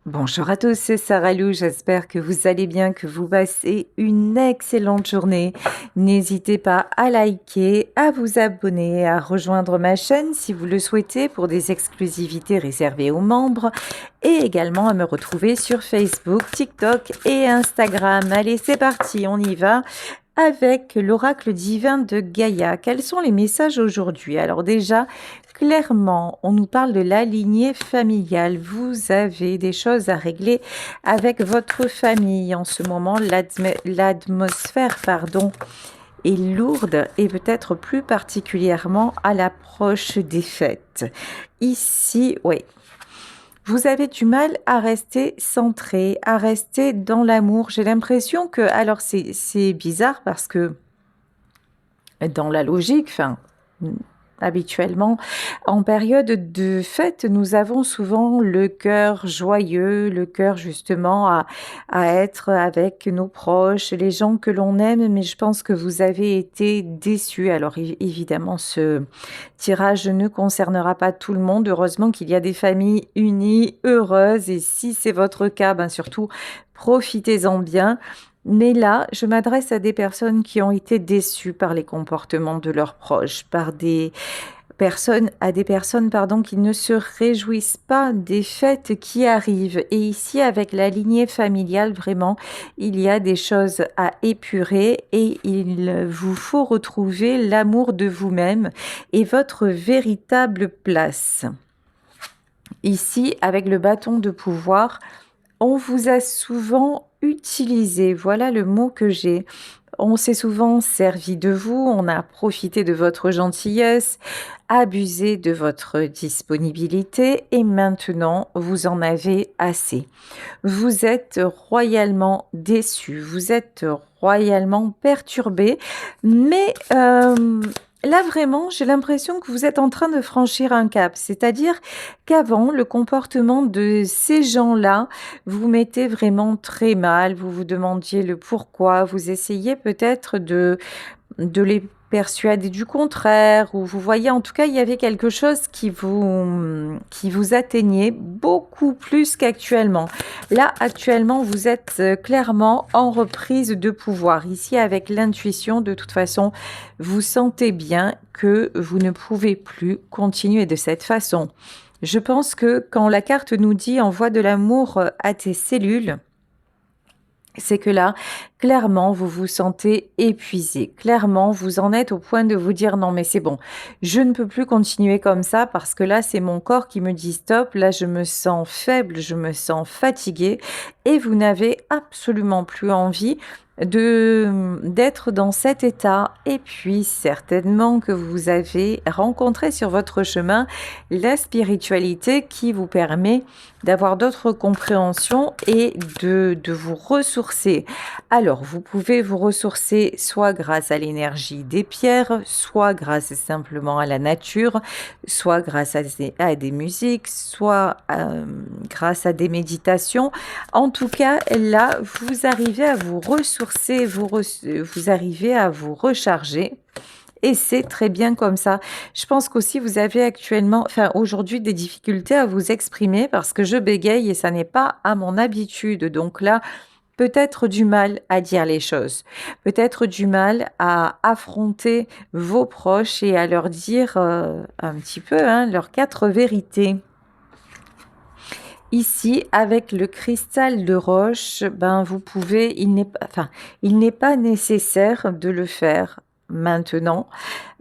Bonjour à tous, c'est Sarah Lou, j'espère que vous allez bien, que vous passez une excellente journée. N'hésitez pas à liker, à vous abonner, à rejoindre ma chaîne si vous le souhaitez pour des exclusivités réservées aux membres et également à me retrouver sur Facebook, TikTok et Instagram. Allez, c'est parti, on y va avec l'oracle divin de Gaïa. Quels sont les messages aujourd'hui? Alors déjà, clairement, on nous parle de la lignée familiale. Vous avez des choses à régler avec votre famille. En ce moment, l'atmosphère, est lourde et peut-être plus particulièrement à l'approche des fêtes. Ici, oui, vous avez du mal à rester centré, à rester dans l'amour. J'ai l'impression que, alors c'est bizarre parce que dans la logique, habituellement, en période de fête, nous avons souvent le cœur joyeux, le cœur justement à être avec nos proches, les gens que l'on aime, mais je pense que vous avez été déçus. Alors évidemment, ce tirage ne concernera pas tout le monde. Heureusement qu'il y a des familles unies, heureuses, et si c'est votre cas, ben surtout, profitez-en bien. Mais là, je m'adresse à des personnes qui ont été déçues par les comportements de leurs proches, par des personnes, pardon, qui ne se réjouissent pas des fêtes qui arrivent. Et ici, avec la lignée familiale, vraiment, il y a des choses à épurer et il vous faut retrouver l'amour de vous-même et votre véritable place. Ici, avec le bâton de pouvoir, on vous a souvent utilisé, voilà le mot que j'ai. On s'est souvent servi de vous, on a profité de votre gentillesse, abusé de votre disponibilité et maintenant vous en avez assez. Vous êtes royalement déçu, vous êtes royalement perturbé, mais là vraiment j'ai l'impression que vous êtes en train de franchir un cap, c'est-à-dire qu'avant le comportement de ces gens-là vous mettait vraiment très mal, vous vous demandiez le pourquoi, vous essayez peut-être de les persuader du contraire, ou vous voyez, en tout cas, il y avait quelque chose qui vous atteignait beaucoup plus qu'actuellement. Là, actuellement, vous êtes clairement en reprise de pouvoir. Ici, avec l'intuition, de toute façon, vous sentez bien que vous ne pouvez plus continuer de cette façon. Je pense que quand la carte nous dit envoie de l'amour à tes cellules, c'est que là, clairement, vous vous sentez épuisé. Clairement, vous en êtes au point de vous dire non, mais c'est bon, je ne peux plus continuer comme ça parce que là, c'est mon corps qui me dit stop. Là, je me sens faible, je me sens fatiguée et vous n'avez absolument plus envie d'être dans cet état. Et puis certainement que vous avez rencontré sur votre chemin la spiritualité qui vous permet d'avoir d'autres compréhensions et de vous ressourcer. Alors, vous pouvez vous ressourcer soit grâce à l'énergie des pierres, soit grâce simplement à la nature, soit grâce à des musiques, soit grâce à des méditations. En tout cas, là, vous arrivez à vous ressourcer, vous arrivez à vous recharger. Et c'est très bien comme ça. Je pense qu'aussi vous avez actuellement, enfin aujourd'hui, des difficultés à vous exprimer parce que je bégaye et ça n'est pas à mon habitude. Donc là, peut-être du mal à dire les choses, peut-être du mal à affronter vos proches et à leur dire un petit peu leurs quatre vérités. Ici, avec le cristal de roche, ben vous pouvez, il n'est pas nécessaire de le faire maintenant.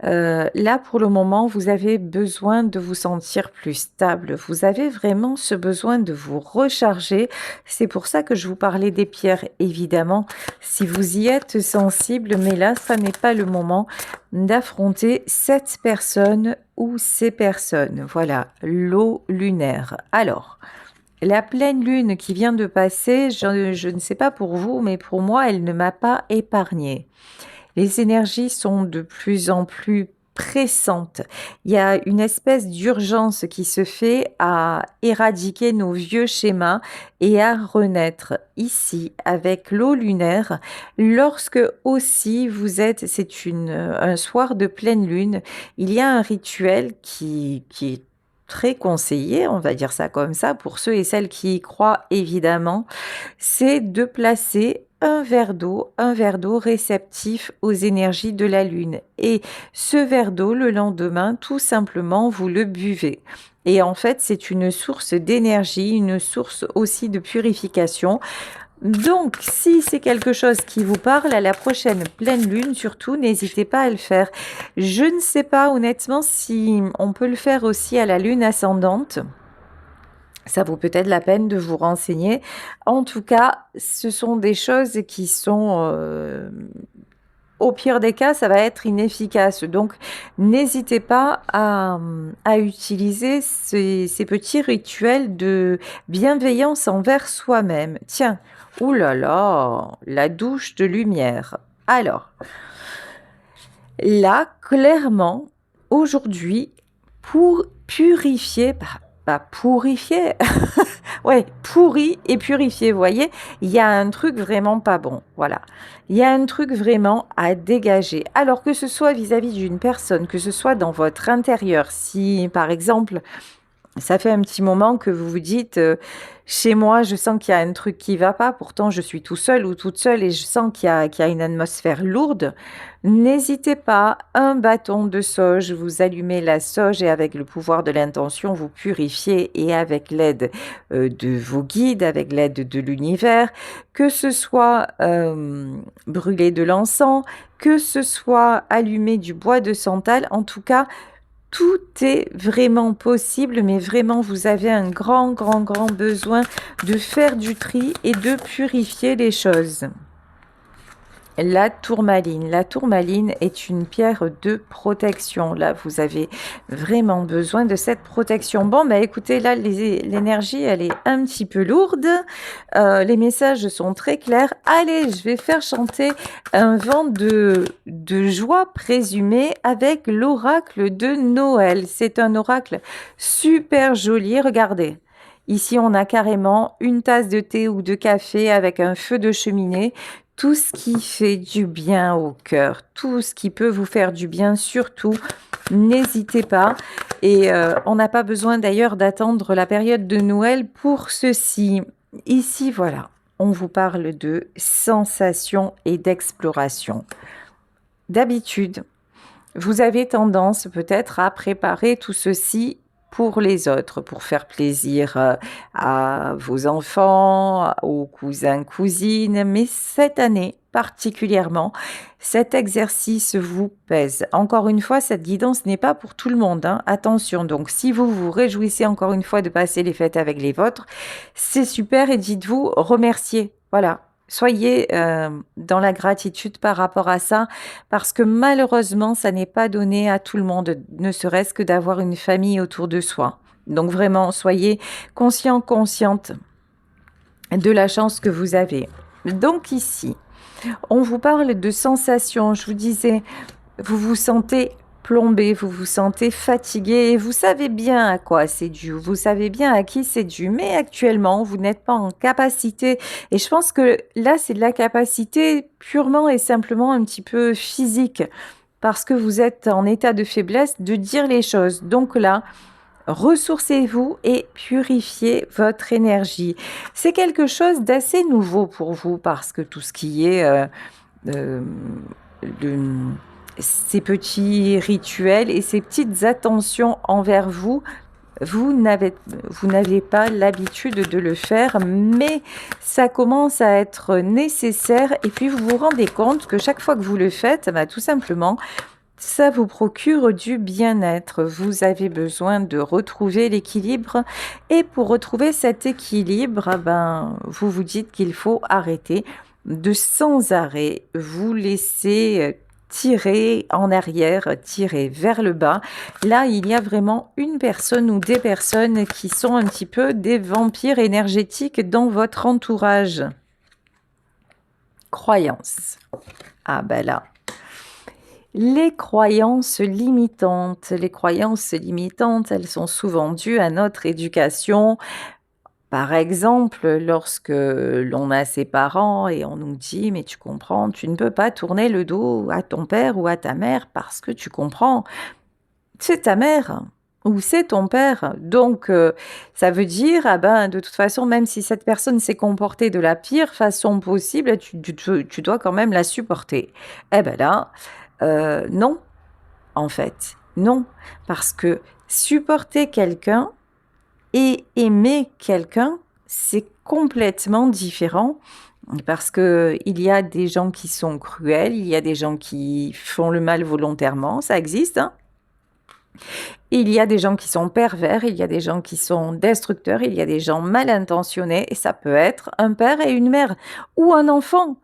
Là, pour le moment, vous avez besoin de vous sentir plus stable. Vous avez vraiment ce besoin de vous recharger. C'est pour ça que je vous parlais des pierres, évidemment, si vous y êtes sensible, mais là, ça n'est pas le moment d'affronter cette personne ou ces personnes. Voilà, l'eau lunaire. Alors, la pleine lune qui vient de passer, je ne sais pas pour vous, mais pour moi, elle ne m'a pas épargnée. Les énergies sont de plus en plus pressantes. Il y a une espèce d'urgence qui se fait à éradiquer nos vieux schémas et à renaître ici avec l'eau lunaire. Lorsque aussi c'est un soir de pleine lune, il y a un rituel qui est très conseillé, on va dire ça comme ça, pour ceux et celles qui y croient évidemment, c'est de placer un verre d'eau réceptif aux énergies de la Lune. Et ce verre d'eau, le lendemain, tout simplement, vous le buvez. Et en fait, c'est une source d'énergie, une source aussi de purification. Donc, si c'est quelque chose qui vous parle, à la prochaine pleine lune, surtout, n'hésitez pas à le faire. Je ne sais pas honnêtement si on peut le faire aussi à la lune ascendante. Ça vaut peut-être la peine de vous renseigner. En tout cas, ce sont des choses qui sont, au pire des cas, ça va être inefficace. Donc, n'hésitez pas à utiliser ces petits rituels de bienveillance envers soi-même. Tiens, ouh là là, la douche de lumière. Alors, là, clairement, aujourd'hui, pour purifier, pas purifier, ouais, pourri et purifié, vous voyez, il y a un truc vraiment pas bon, voilà. Il y a un truc vraiment à dégager. Alors que ce soit vis-à-vis d'une personne, que ce soit dans votre intérieur, si par exemple, ça fait un petit moment que vous vous dites, chez moi, je sens qu'il y a un truc qui va pas, pourtant je suis tout seul ou toute seule et je sens qu'il y a une atmosphère lourde. N'hésitez pas, un bâton de sauge, vous allumez la sauge et avec le pouvoir de l'intention, vous purifiez et avec l'aide de vos guides, avec l'aide de l'univers, que ce soit brûler de l'encens, que ce soit allumer du bois de santal, en tout cas, tout est vraiment possible, mais vraiment, vous avez un grand, grand, grand besoin de faire du tri et de purifier les choses. La tourmaline. La tourmaline est une pierre de protection. Là, vous avez vraiment besoin de cette protection. Bon, bah écoutez, là, l'énergie, elle est un petit peu lourde. Les messages sont très clairs. Allez, je vais faire chanter un vent de joie présumée avec l'oracle de Noël. C'est un oracle super joli. Regardez. Ici, on a carrément une tasse de thé ou de café avec un feu de cheminée. Tout ce qui fait du bien au cœur, tout ce qui peut vous faire du bien, surtout, n'hésitez pas. Et on n'a pas besoin d'ailleurs d'attendre la période de Noël pour ceci. Ici, voilà, on vous parle de sensation et d'exploration. D'habitude, vous avez tendance peut-être à préparer tout ceci pour les autres, pour faire plaisir à vos enfants, aux cousins, cousines. Mais cette année, particulièrement, cet exercice vous pèse. Encore une fois, cette guidance n'est pas pour tout le monde, hein. Attention, donc si vous vous réjouissez encore une fois de passer les fêtes avec les vôtres, c'est super et dites-vous remercier. Voilà. Soyez dans la gratitude par rapport à ça, parce que malheureusement, ça n'est pas donné à tout le monde, ne serait-ce que d'avoir une famille autour de soi. Donc vraiment, soyez conscients, conscientes de la chance que vous avez. Donc ici, on vous parle de sensations. Je vous disais, vous vous sentez plombé, vous vous sentez fatigué et vous savez bien à quoi c'est dû, vous savez bien à qui c'est dû, mais actuellement, vous n'êtes pas en capacité, et je pense que là, c'est de la capacité purement et simplement un petit peu physique, parce que vous êtes en état de faiblesse de dire les choses. Donc là, ressourcez-vous et purifiez votre énergie. C'est quelque chose d'assez nouveau pour vous, parce que tout ce qui est euh, le- ces petits rituels et ces petites attentions envers vous, vous n'avez pas l'habitude de le faire, mais ça commence à être nécessaire et puis vous vous rendez compte que chaque fois que vous le faites, bah, tout simplement, ça vous procure du bien-être. Vous avez besoin de retrouver l'équilibre et pour retrouver cet équilibre, ben, vous vous dites qu'il faut arrêter de sans arrêt vous laisser tirer en arrière, tirer vers le bas. Là, il y a vraiment une personne ou des personnes qui sont un petit peu des vampires énergétiques dans votre entourage. Croyance. Ah ben là. Les croyances limitantes. Les croyances limitantes, elles sont souvent dues à notre éducation. Par exemple, lorsque l'on a ses parents et on nous dit: «Mais tu comprends, tu ne peux pas tourner le dos à ton père ou à ta mère parce que tu comprends, c'est ta mère. ou c'est ton père. Donc, ça veut dire, ah ben, de toute façon, même si cette personne s'est comportée de la pire façon possible, tu dois quand même la supporter. Eh ben là, non, en fait, non. Parce que supporter quelqu'un et aimer quelqu'un, c'est complètement différent. Parce que il y a des gens qui sont cruels, il y a des gens qui font le mal volontairement, ça existe, hein. Il y a des gens qui sont pervers, il y a des gens qui sont destructeurs, il y a des gens mal intentionnés, et ça peut être un père et une mère, ou un enfant.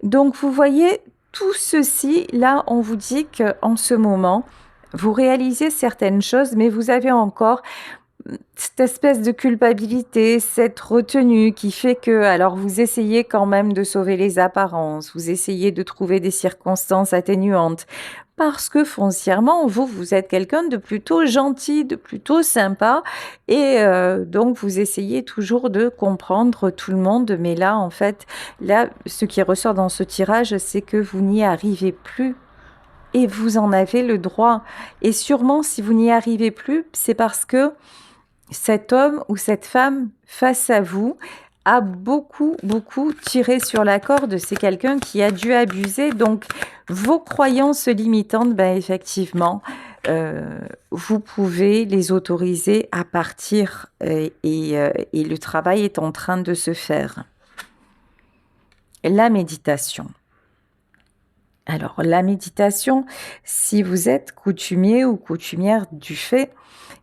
Donc vous voyez, tout ceci, là, on vous dit qu'en ce moment, vous réalisez certaines choses, mais vous avez encore cette espèce de culpabilité, cette retenue qui fait que, alors vous essayez quand même de sauver les apparences, vous essayez de trouver des circonstances atténuantes, parce que foncièrement, vous êtes quelqu'un de plutôt gentil, de plutôt sympa, et donc vous essayez toujours de comprendre tout le monde, mais là, en fait, là, ce qui ressort dans ce tirage, c'est que vous n'y arrivez plus. Et vous en avez le droit. Et sûrement, si vous n'y arrivez plus, c'est parce que cet homme ou cette femme face à vous a beaucoup, beaucoup tiré sur la corde. C'est quelqu'un qui a dû abuser. Donc, vos croyances limitantes, ben effectivement, vous pouvez les autoriser à partir et le travail est en train de se faire. La méditation. Alors, la méditation, si vous êtes coutumier ou coutumière du fait,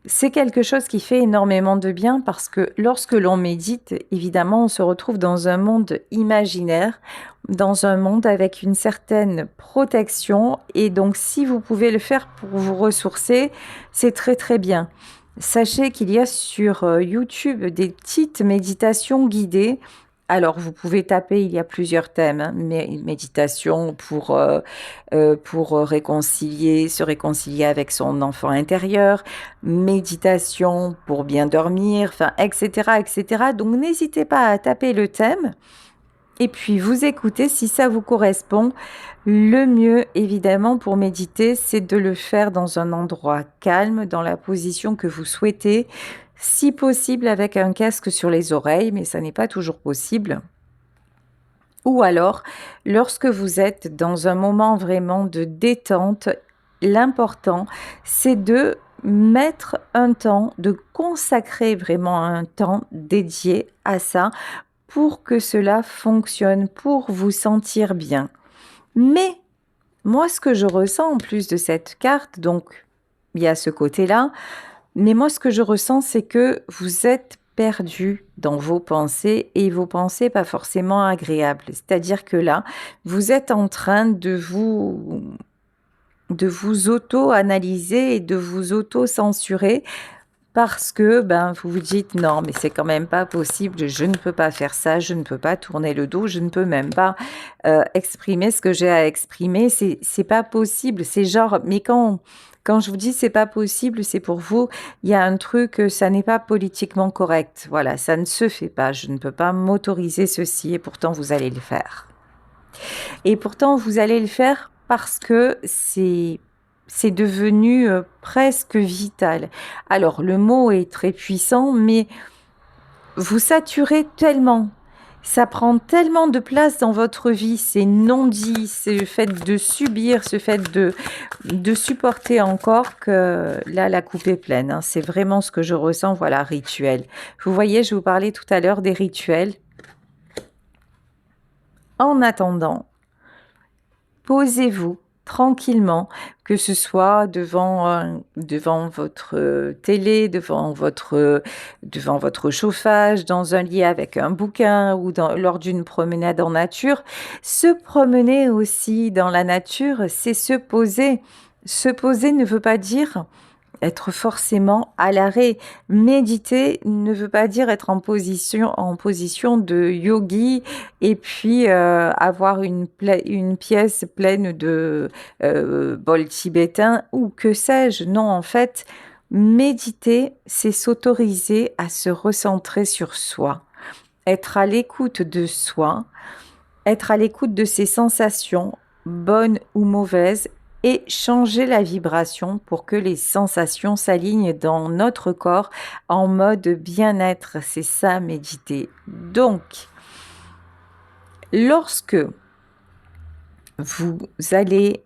c'est quelque chose qui fait énormément de bien parce que lorsque l'on médite, évidemment, on se retrouve dans un monde imaginaire, dans un monde avec une certaine protection. Et donc, si vous pouvez le faire pour vous ressourcer, c'est très très bien. Sachez qu'il y a sur YouTube des petites méditations guidées. Alors, vous pouvez taper, il y a plusieurs thèmes, hein, méditation pour réconcilier, se réconcilier avec son enfant intérieur, méditation pour bien dormir, enfin, etc., etc. Donc, n'hésitez pas à taper le thème et puis vous écoutez si ça vous correspond. Le mieux, évidemment, pour méditer, c'est de le faire dans un endroit calme, dans la position que vous souhaitez, si possible avec un casque sur les oreilles, mais ça n'est pas toujours possible. Ou alors, lorsque vous êtes dans un moment vraiment de détente, l'important, c'est de mettre un temps, de consacrer vraiment un temps dédié à ça pour que cela fonctionne, pour vous sentir bien. Mais moi, ce que je ressens en plus de cette carte, donc il y a ce côté-là, mais moi, ce que je ressens, c'est que vous êtes perdu dans vos pensées et vos pensées pas forcément agréables. C'est-à-dire que là, vous êtes en train de vous auto-analyser et de vous auto-censurer parce que ben, vous vous dites non, mais c'est quand même pas possible, je ne peux pas faire ça, je ne peux pas tourner le dos, je ne peux même pas exprimer ce que j'ai à exprimer, c'est pas possible. C'est genre, mais quand je vous dis c'est pas possible, c'est pour vous, il y a un truc, ça n'est pas politiquement correct. Voilà, ça ne se fait pas, je ne peux pas m'autoriser ceci et pourtant vous allez le faire. Et pourtant vous allez le faire parce que c'est devenu presque vital. Alors, le mot est très puissant, mais vous saturez tellement. Ça prend tellement de place dans votre vie, c'est non-dit, c'est le fait de subir, ce fait de supporter encore que là, la coupe est pleine, hein. C'est vraiment ce que je ressens, voilà, rituel. Vous voyez, je vous parlais tout à l'heure des rituels. En attendant, posez-vous tranquillement, que ce soit devant votre télé, devant votre chauffage, dans un lit avec un bouquin ou lors d'une promenade en nature. Se promener aussi dans la nature, c'est se poser. Se poser ne veut pas dire être forcément à l'arrêt. Méditer ne veut pas dire être en position de yogi et puis avoir une pièce pleine de bols tibétains ou que sais-je. Non, en fait, méditer, c'est s'autoriser à se recentrer sur soi, être à l'écoute de soi, être à l'écoute de ses sensations, bonnes ou mauvaises, et changer la vibration pour que les sensations s'alignent dans notre corps en mode bien-être. C'est ça, méditer. Donc, lorsque vous allez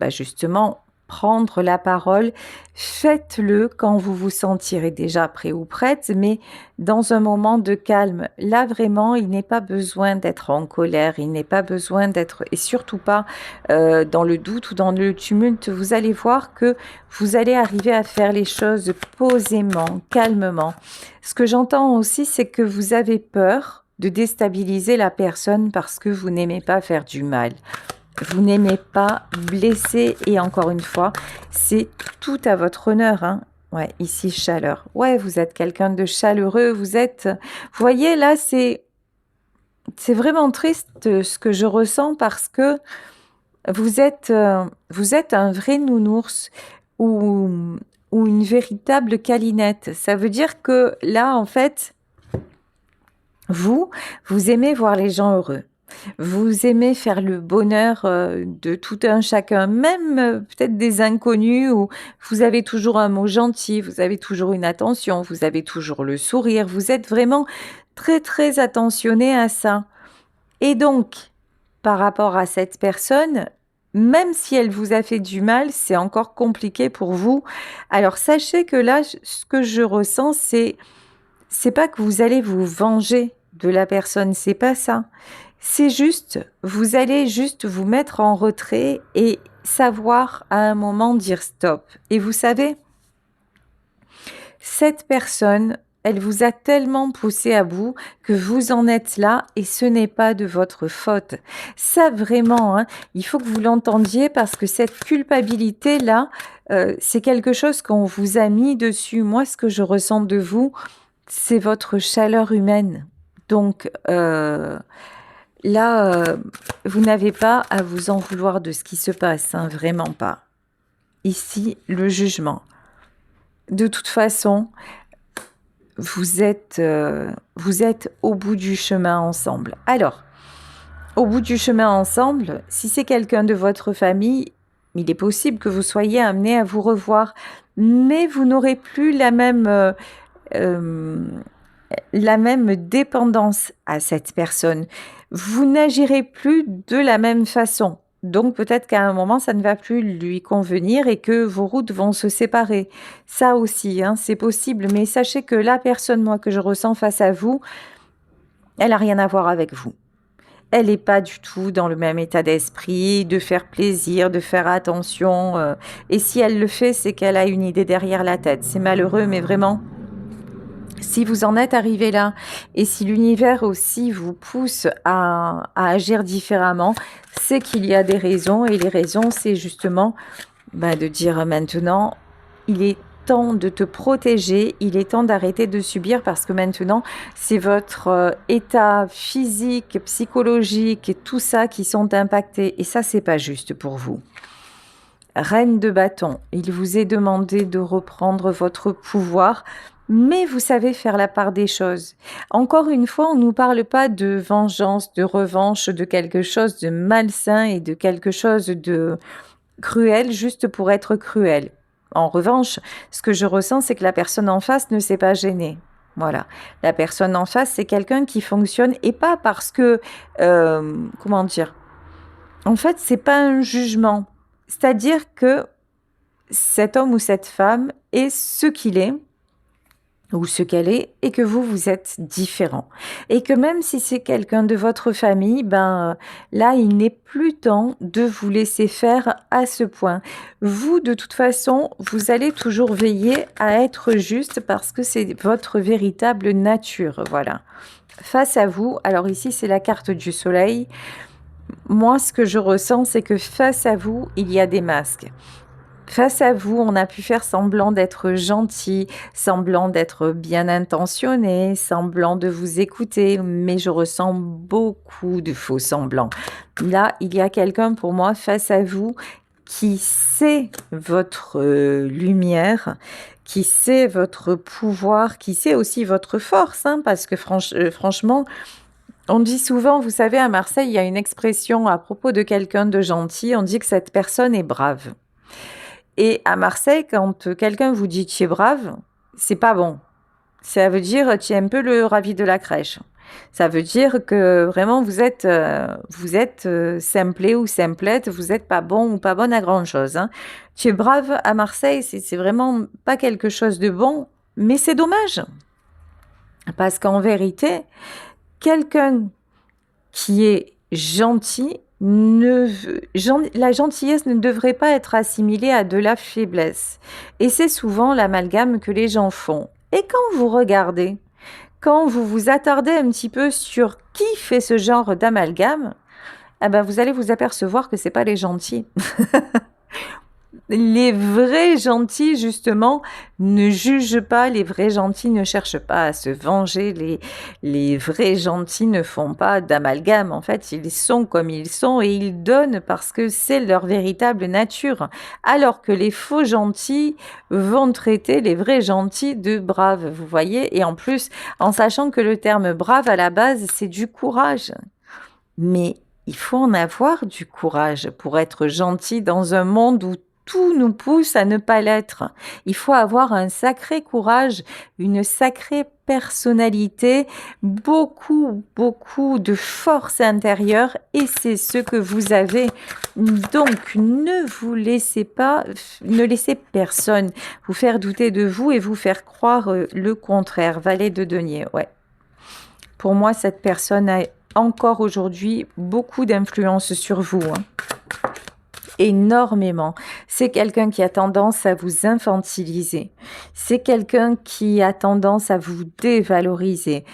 justement prendre la parole, faites-le quand vous vous sentirez déjà prêt ou prête, mais dans un moment de calme. Là, vraiment, il n'est pas besoin d'être en colère, il n'est pas besoin d'être, et surtout pas dans le doute ou dans le tumulte. Vous allez voir que vous allez arriver à faire les choses posément, calmement. Ce que j'entends aussi, c'est que vous avez peur de déstabiliser la personne parce que vous n'aimez pas faire du mal. Vous n'aimez pas blesser, et encore une fois, c'est tout à votre honneur, hein. Ouais, ici, chaleur. Ouais, vous êtes quelqu'un de chaleureux, vous êtes... Vous voyez, là, c'est vraiment triste ce que je ressens parce que vous êtes un vrai nounours ou une véritable câlinette. Ça veut dire que là, en fait, vous aimez voir les gens heureux. Vous aimez faire le bonheur de tout un chacun, même peut-être des inconnus, où vous avez toujours un mot gentil, vous avez toujours une attention, vous avez toujours le sourire, vous êtes vraiment très très attentionné à ça. Et donc, par rapport à cette personne, même si elle vous a fait du mal, c'est encore compliqué pour vous. Alors sachez que là, ce que je ressens, c'est pas que vous allez vous venger de la personne, c'est pas ça. C'est juste, vous allez juste vous mettre en retrait et savoir à un moment dire stop. Et vous savez, cette personne, elle vous a tellement poussé à bout que vous en êtes là et ce n'est pas de votre faute. Ça vraiment, hein, il faut que vous l'entendiez parce que cette culpabilité-là, c'est quelque chose qu'on vous a mis dessus. Moi, ce que je ressens de vous, c'est votre chaleur humaine. Donc, là, vous n'avez pas à vous en vouloir de ce qui se passe, hein, vraiment pas. Ici, le jugement. De toute façon, vous êtes au bout du chemin ensemble. Alors, au bout du chemin ensemble, si c'est quelqu'un de votre famille, il est possible que vous soyez amené à vous revoir, mais vous n'aurez plus la même dépendance à cette personne. Vous n'agirez plus de la même façon. Donc peut-être qu'à un moment, ça ne va plus lui convenir et que vos routes vont se séparer. Ça aussi, hein, c'est possible. Mais sachez que la personne, moi, que je ressens face à vous, elle n'a rien à voir avec vous. Elle n'est pas du tout dans le même état d'esprit, de faire plaisir, de faire attention. Et si elle le fait, c'est qu'elle a une idée derrière la tête. C'est malheureux, mais vraiment... Si vous en êtes arrivé là et si l'univers aussi vous pousse à agir différemment, c'est qu'il y a des raisons et les raisons, c'est justement de dire maintenant, il est temps de te protéger, il est temps d'arrêter de subir parce que maintenant, c'est votre état physique, psychologique et tout ça qui sont impactés et ça, c'est pas juste pour vous. Reine de bâton, il vous est demandé de reprendre votre pouvoir, mais vous savez faire la part des choses. Encore une fois, on ne nous parle pas de vengeance, de revanche, de quelque chose de malsain et de quelque chose de cruel juste pour être cruel. En revanche, ce que je ressens, c'est que la personne en face ne s'est pas gênée. Voilà. La personne en face, c'est quelqu'un qui fonctionne et pas parce que... comment dire ? En fait, c'est pas un jugement. C'est-à-dire que cet homme ou cette femme est ce qu'il est ou ce qu'elle est et que vous êtes différent. Et que même si c'est quelqu'un de votre famille, là, il n'est plus temps de vous laisser faire à ce point. Vous, de toute façon, vous allez toujours veiller à être juste parce que c'est votre véritable nature, voilà. Face à vous, alors ici, c'est la carte du soleil. Moi, ce que je ressens, c'est que face à vous, il y a des masques. Face à vous, on a pu faire semblant d'être gentil, semblant d'être bien intentionné, semblant de vous écouter, mais je ressens beaucoup de faux semblants. Là, il y a quelqu'un pour moi face à vous qui sait votre lumière, qui sait votre pouvoir, qui sait aussi votre force, hein, parce que franchement, On dit souvent, vous savez, à Marseille, il y a une expression à propos de quelqu'un de gentil, on dit que cette personne est brave. Et à Marseille, quand quelqu'un vous dit tu es brave, c'est pas bon. Ça veut dire tu es un peu le ravi de la crèche. Ça veut dire que vraiment vous êtes simplé ou simplette, vous n'êtes pas bon ou pas bonne à grand chose. Hein. Tu es brave à Marseille, c'est vraiment pas quelque chose de bon, mais c'est dommage. Parce qu'en vérité, quelqu'un qui est gentil, la gentillesse ne devrait pas être assimilée à de la faiblesse. Et c'est souvent l'amalgame que les gens font. Et quand vous regardez, quand vous vous attardez un petit peu sur qui fait ce genre d'amalgame, eh ben vous allez vous apercevoir que c'est pas les gentils. Les vrais gentils, justement, ne jugent pas, les vrais gentils ne cherchent pas à se venger, les vrais gentils ne font pas d'amalgame, en fait, ils sont comme ils sont et ils donnent parce que c'est leur véritable nature, alors que les faux gentils vont traiter les vrais gentils de braves, vous voyez, et en plus, en sachant que le terme brave, à la base, c'est du courage. Mais il faut en avoir du courage pour être gentil dans un monde où tout nous pousse à ne pas l'être. Il faut avoir un sacré courage, une sacrée personnalité, beaucoup, beaucoup de force intérieure et c'est ce que vous avez. Donc, ne vous laissez pas, ne laissez personne vous faire douter de vous et vous faire croire le contraire. Valet de denier, ouais. Pour moi, cette personne a encore aujourd'hui beaucoup d'influence sur vous. Hein. Énormément. C'est quelqu'un qui a tendance à vous infantiliser. C'est quelqu'un qui a tendance à vous dévaloriser.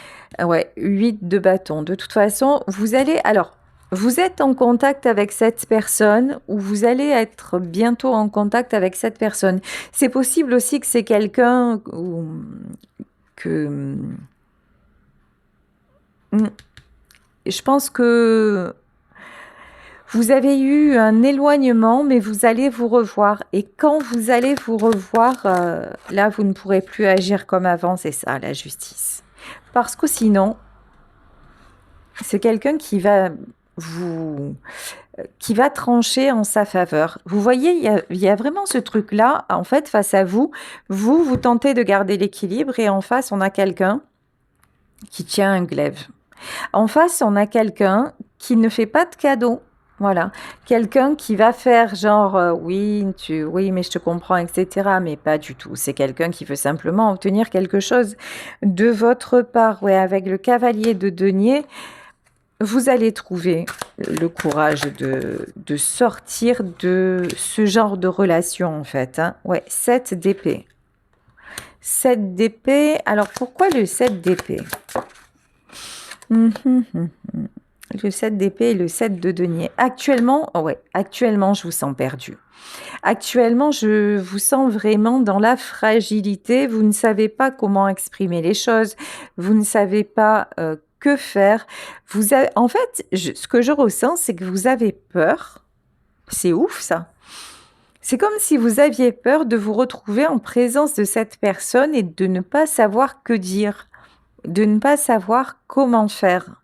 Ouais, 8 de bâton. De toute façon, vous allez... Alors, vous êtes en contact avec cette personne ou vous allez être bientôt en contact avec cette personne. C'est possible aussi que c'est quelqu'un que... Je pense que vous avez eu un éloignement, mais vous allez vous revoir. Et quand vous allez vous revoir, là, vous ne pourrez plus agir comme avant, c'est ça, la justice. Parce que sinon, c'est quelqu'un qui va trancher en sa faveur. Vous voyez, il y a vraiment ce truc-là, en fait, face à vous. Vous tentez de garder l'équilibre et en face, on a quelqu'un qui tient un glaive. En face, on a quelqu'un qui ne fait pas de cadeaux. Voilà, quelqu'un qui va faire genre oui, mais je te comprends, etc. Mais pas du tout. C'est quelqu'un qui veut simplement obtenir quelque chose de votre part. Ouais, avec le cavalier de denier, vous allez trouver le courage de sortir de ce genre de relation en fait. Hein. Ouais, 7 d'épée. 7 d'épée. Alors pourquoi le 7 d'épée? Le 7 d'épée et le 7 de denier. Actuellement, je vous sens perdu. Actuellement, je vous sens vraiment dans la fragilité. Vous ne savez pas comment exprimer les choses. Vous ne savez pas que faire. En fait, ce que je ressens, c'est que vous avez peur. C'est ouf, ça. C'est comme si vous aviez peur de vous retrouver en présence de cette personne et de ne pas savoir que dire, de ne pas savoir comment faire.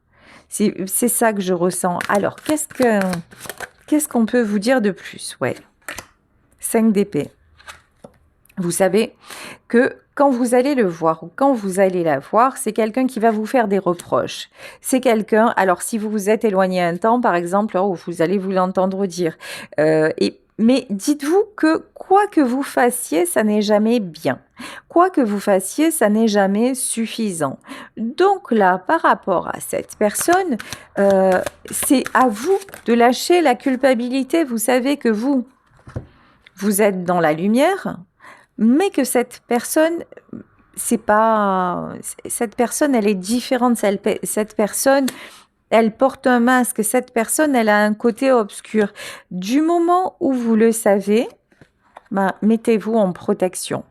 C'est ça que je ressens. Alors, qu'est-ce qu'on peut vous dire de plus? Ouais. 5 d'épée. Vous savez que quand vous allez le voir ou quand vous allez la voir, c'est quelqu'un qui va vous faire des reproches. C'est quelqu'un, alors si vous vous êtes éloigné un temps, par exemple, vous allez vous l'entendre dire. Mais dites-vous que quoi que vous fassiez, ça n'est jamais bien. Quoi que vous fassiez, ça n'est jamais suffisant. Donc là, par rapport à cette personne, c'est à vous de lâcher la culpabilité. Vous savez que vous êtes dans la lumière, mais que cette personne, cette personne, elle est différente. Cette personne, elle porte un masque. Cette personne, elle a un côté obscur. Du moment où vous le savez, mettez-vous en protection.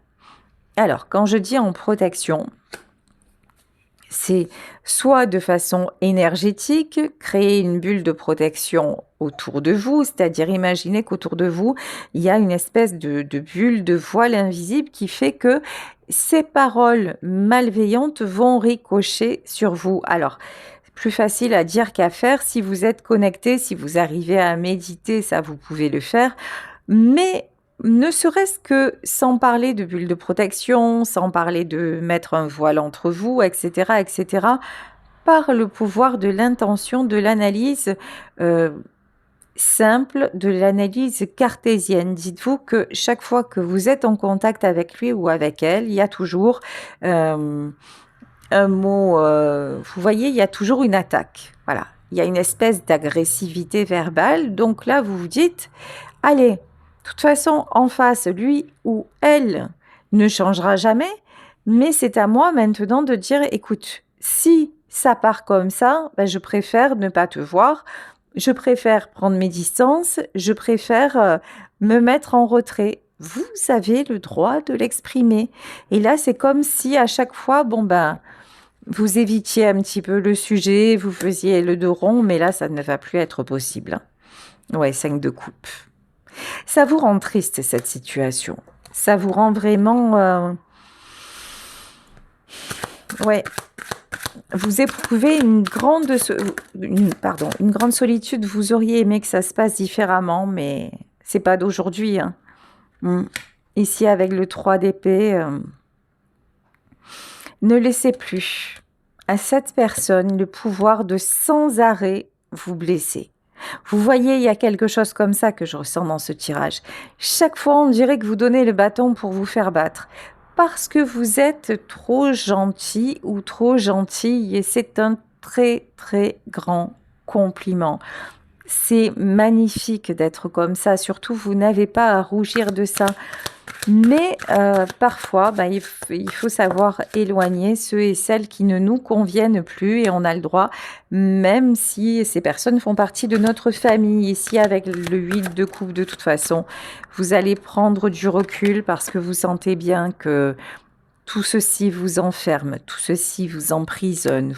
Alors, quand je dis en protection, c'est soit de façon énergétique, créer une bulle de protection autour de vous, c'est-à-dire imaginez qu'autour de vous, il y a une espèce de bulle, de voile invisible qui fait que ces paroles malveillantes vont ricocher sur vous. Alors, plus facile à dire qu'à faire. Si vous êtes connecté, si vous arrivez à méditer, ça vous pouvez le faire. Mais ne serait-ce que sans parler de bulle de protection, sans parler de mettre un voile entre vous, etc., etc., par le pouvoir de l'intention, de l'analyse simple, de l'analyse cartésienne. Dites-vous que chaque fois que vous êtes en contact avec lui ou avec elle, il y a toujours un mot, vous voyez, il y a toujours une attaque. Voilà, il y a une espèce d'agressivité verbale. Donc là, vous vous dites, allez, de toute façon, en face, lui ou elle ne changera jamais, mais c'est à moi maintenant de dire, écoute, si ça part comme ça, ben, je préfère ne pas te voir, je préfère prendre mes distances, je préfère me mettre en retrait. Vous avez le droit de l'exprimer. Et là, c'est comme si à chaque fois, bon ben, vous évitiez un petit peu le sujet, vous faisiez le dos rond, mais là, ça ne va plus être possible. Ouais, 5 de coupe. Ça vous rend triste, cette situation. Ça vous rend vraiment... Ouais. Vous éprouvez une grande solitude. Vous auriez aimé que ça se passe différemment, mais c'est pas d'aujourd'hui. Hein. Ici, avec le 3 d'épée, ne laissez plus à cette personne le pouvoir de sans arrêt vous blesser. Vous voyez, il y a quelque chose comme ça que je ressens dans ce tirage. Chaque fois, on dirait que vous donnez le bâton pour vous faire battre. Parce que vous êtes trop gentil ou trop gentille et c'est un très très grand compliment. C'est magnifique d'être comme ça, surtout vous n'avez pas à rougir de ça. Mais parfois, il faut savoir éloigner ceux et celles qui ne nous conviennent plus et on a le droit, même si ces personnes font partie de notre famille. Ici, avec le 8 de coupe, de toute façon, vous allez prendre du recul parce que vous sentez bien que tout ceci vous enferme, tout ceci vous emprisonne.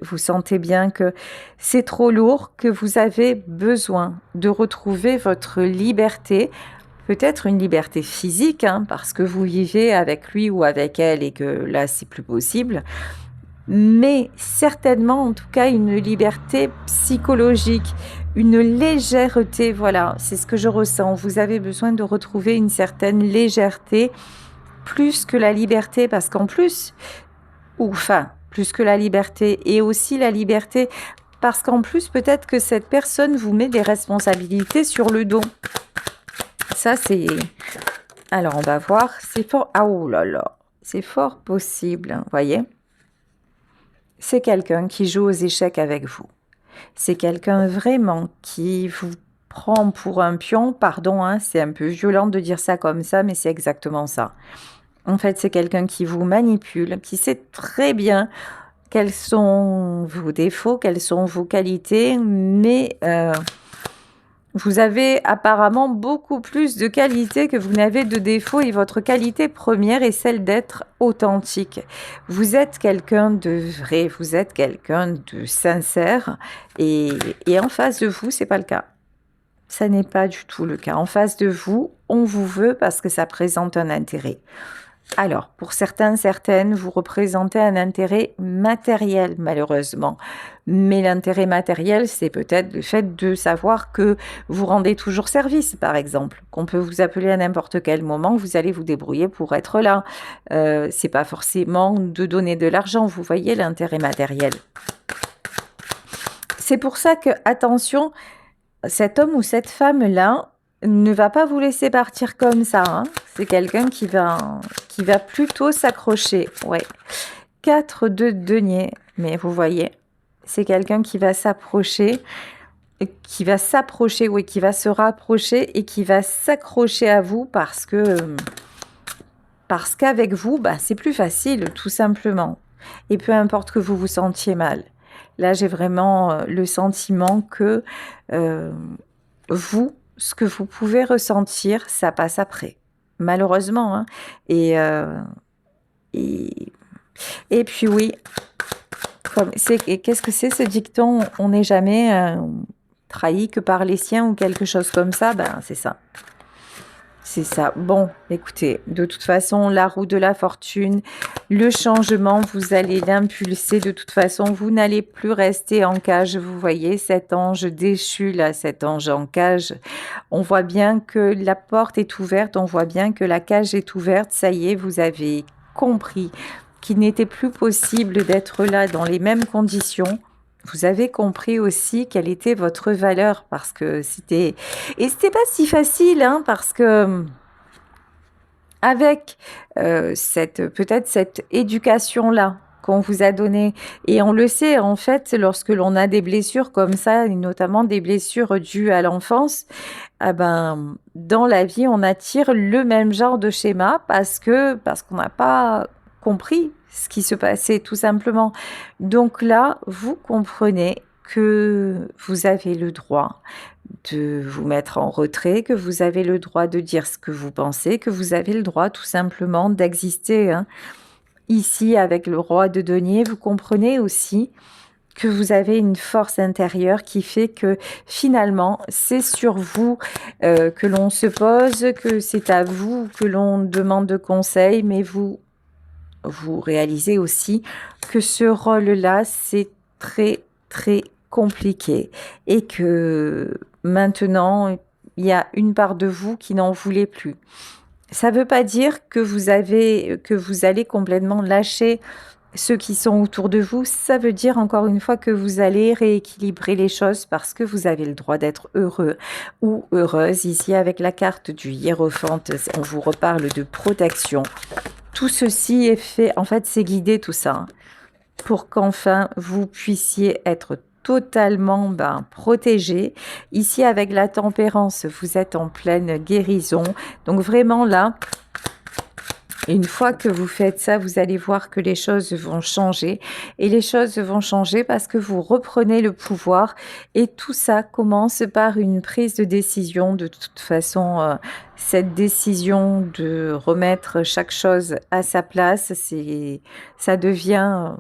Vous sentez bien que c'est trop lourd, que vous avez besoin de retrouver votre liberté. Peut-être une liberté physique, hein, parce que vous vivez avec lui ou avec elle et que là, c'est plus possible. Mais certainement, en tout cas, une liberté psychologique, une légèreté, voilà, c'est ce que je ressens. Vous avez besoin de retrouver une certaine légèreté, plus que la liberté, parce qu'en plus, plus que la liberté, et aussi la liberté, parce qu'en plus, peut-être que cette personne vous met des responsabilités sur le dos. Ça, c'est... Alors, on va voir. C'est fort... Ah, oh là là. C'est fort possible, vous voyez. C'est quelqu'un qui joue aux échecs avec vous. C'est quelqu'un vraiment qui vous prend pour un pion. Pardon, hein, c'est un peu violent de dire ça comme ça, mais c'est exactement ça. En fait, c'est quelqu'un qui vous manipule, qui sait très bien quels sont vos défauts, quelles sont vos qualités, mais... vous avez apparemment beaucoup plus de qualités que vous n'avez de défauts et votre qualité première est celle d'être authentique. Vous êtes quelqu'un de vrai, vous êtes quelqu'un de sincère et en face de vous, c'est pas le cas. Ça n'est pas du tout le cas. En face de vous, on vous veut parce que ça présente un intérêt. Alors, pour certains, certaines, vous représentez un intérêt matériel, malheureusement. Mais l'intérêt matériel, c'est peut-être le fait de savoir que vous rendez toujours service, par exemple, qu'on peut vous appeler à n'importe quel moment, vous allez vous débrouiller pour être là. C'est pas forcément de donner de l'argent, vous voyez l'intérêt matériel. C'est pour ça que, attention, cet homme ou cette femme-là ne va pas vous laisser partir comme ça. Hein. C'est quelqu'un qui va plutôt s'accrocher. Ouais. 4 de denier. Mais vous voyez, c'est quelqu'un qui va s'approcher, qui va se rapprocher et qui va s'accrocher à vous parce qu'avec vous, c'est plus facile, tout simplement. Et peu importe que vous vous sentiez mal. Là, j'ai vraiment le sentiment que vous, ce que vous pouvez ressentir, ça passe après. Malheureusement. Hein. Et puis oui, qu'est-ce que c'est ce dicton? On n'est jamais trahi que par les siens ou quelque chose comme ça. C'est ça. C'est ça. Bon, écoutez, de toute façon, la roue de la fortune, le changement, vous allez l'impulser. De toute façon, vous n'allez plus rester en cage. Vous voyez cet ange déchu, là, cet ange en cage. On voit bien que la porte est ouverte. On voit bien que la cage est ouverte. Ça y est, vous avez compris qu'il n'était plus possible d'être là dans les mêmes conditions. Vous avez compris aussi quelle était votre valeur parce que c'était et c'était pas si facile hein, parce que avec cette peut-être cette éducation là qu'on vous a donnée et on le sait en fait lorsque l'on a des blessures comme ça et notamment des blessures dues à l'enfance ah ben dans la vie on attire le même genre de schéma parce qu'on n'a pas compris ce qui se passait tout simplement. Donc là, vous comprenez que vous avez le droit de vous mettre en retrait, que vous avez le droit de dire ce que vous pensez, que vous avez le droit tout simplement d'exister. Hein. Ici, avec le roi de denier, vous comprenez aussi que vous avez une force intérieure qui fait que finalement, c'est sur vous que l'on se pose, que c'est à vous que l'on demande de conseils, mais vous réalisez aussi que ce rôle-là, c'est très, très compliqué et que maintenant, il y a une part de vous qui n'en voulait plus. Ça ne veut pas dire que vous allez complètement lâcher ceux qui sont autour de vous. Ça veut dire encore une fois que vous allez rééquilibrer les choses parce que vous avez le droit d'être heureux ou heureuse. Ici, avec la carte du hiérophante, on vous reparle de protection. Tout ceci est fait, en fait, c'est guidé tout ça, hein, pour qu'enfin vous puissiez être totalement protégé. Ici, avec la tempérance, vous êtes en pleine guérison. Donc vraiment là, une fois que vous faites ça, vous allez voir que les choses vont changer. Et les choses vont changer parce que vous reprenez le pouvoir. Et tout ça commence par une prise de décision. De toute façon, cette décision de remettre chaque chose à sa place, ça devient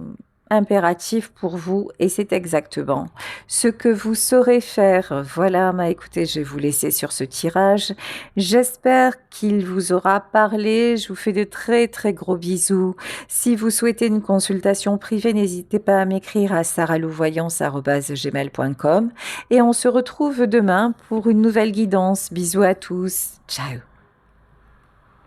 impératif pour vous et c'est exactement ce que vous saurez faire. Voilà, écoutez, je vais vous laisser sur ce tirage. J'espère qu'il vous aura parlé. Je vous fais de très très gros bisous. Si vous souhaitez une consultation privée, n'hésitez pas à m'écrire à saralouvoyance@gmail.com et on se retrouve demain pour une nouvelle guidance. Bisous à tous. Ciao.